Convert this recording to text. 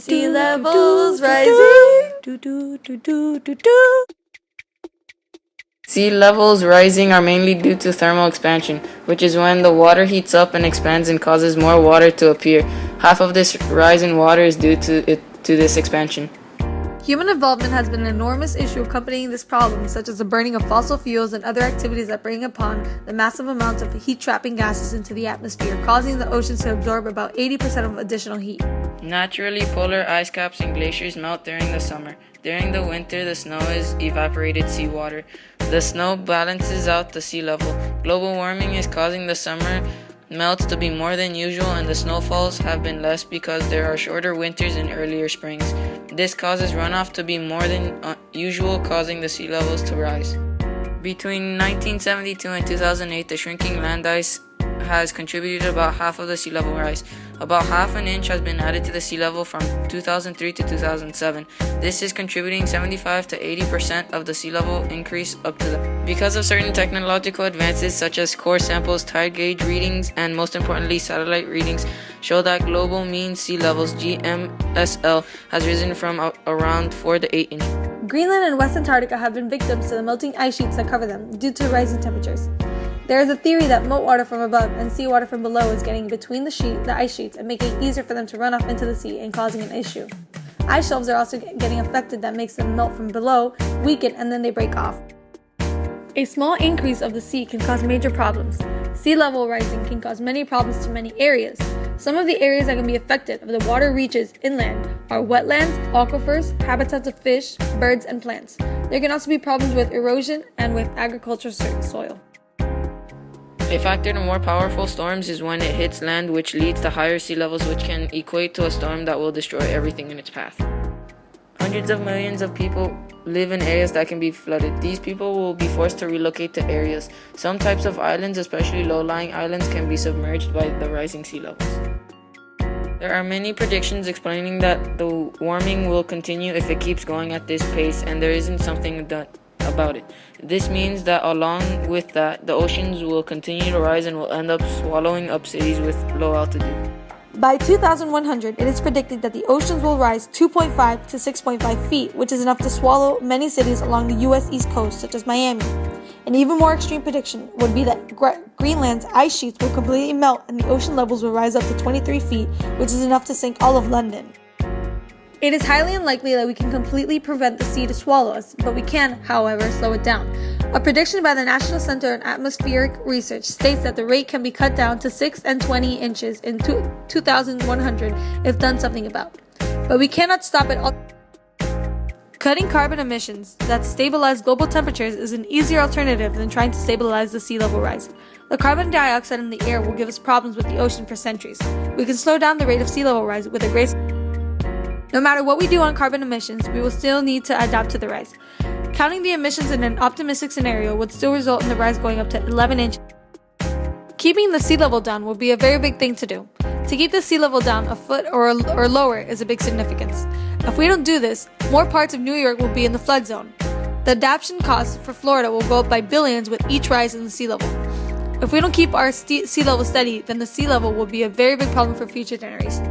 Sea levels rising. Sea levels rising are mainly due to thermal expansion, which is when the water heats up and expands and causes more water to appear. Half of this rise in water is due to this expansion. Human involvement has been an enormous issue accompanying this problem, such as the burning of fossil fuels and other activities that bring upon the massive amounts of heat-trapping gases into the atmosphere, causing the oceans to absorb about 80% of additional heat. Naturally, polar ice caps and glaciers melt during the summer. During the winter, the snow is evaporated seawater. The snow balances out the sea level. Global warming is causing the summer melts to be more than usual, and the snowfalls have been less because there are shorter winters and earlier springs. This causes runoff to be more than usual, causing the sea levels to rise. Between 1972 and 2008, the shrinking land ice has contributed about half of the sea level rise. About half an inch has been added to the sea level from 2003 to 2007. This is contributing 75 to 80% of the sea level increase up to that. Because of certain technological advances such as core samples, tide gauge readings, and most importantly satellite readings show that global mean sea levels GMSL has risen from around 4 to 8 inches. Greenland and West Antarctica have been victims to the melting ice sheets that cover them due to rising temperatures. There is a theory that meltwater from above and seawater from below is getting between the ice sheets and making it easier for them to run off into the sea and causing an issue. Ice shelves are also getting affected that makes them melt from below, weaken, and then they break off. A small increase of the sea can cause major problems. Sea level rising can cause many problems to many areas. Some of the areas that can be affected if the water reaches inland are wetlands, aquifers, habitats of fish, birds, and plants. There can also be problems with erosion and with agricultural soil. A factor to more powerful storms is when it hits land, which leads to higher sea levels, which can equate to a storm that will destroy everything in its path. Hundreds of millions of people live in areas that can be flooded. These people will be forced to relocate to areas. Some types of islands, especially low-lying islands, can be submerged by the rising sea levels. There are many predictions explaining that the warming will continue if it keeps going at this pace, and there isn't something done about it. This means that along with that, the oceans will continue to rise and will end up swallowing up cities with low altitude. By 2100, it is predicted that the oceans will rise 2.5 to 6.5 feet, which is enough to swallow many cities along the U.S. East Coast, such as Miami. An even more extreme prediction would be that Greenland's ice sheets will completely melt and the ocean levels will rise up to 23 feet, which is enough to sink all of London. It is highly unlikely that we can completely prevent the sea to swallow us, but we can, however, slow it down. A prediction by the National Center on Atmospheric Research states that the rate can be cut down to 6 and 20 inches in 2100 if done something about. But we cannot stop it all. Cutting carbon emissions that stabilize global temperatures is an easier alternative than trying to stabilize the sea level rise. The carbon dioxide in the air will give us problems with the ocean for centuries. We can slow down the rate of sea level rise with a great. No matter what we do on carbon emissions, we will still need to adapt to the rise. Counting the emissions in an optimistic scenario would still result in the rise going up to 11 inches. Keeping the sea level down will be a very big thing to do. To keep the sea level down a foot or lower is a big significance. If we don't do this, more parts of New York will be in the flood zone. The adaptation costs for Florida will go up by billions with each rise in the sea level. If we don't keep our sea level steady, then the sea level will be a very big problem for future generations.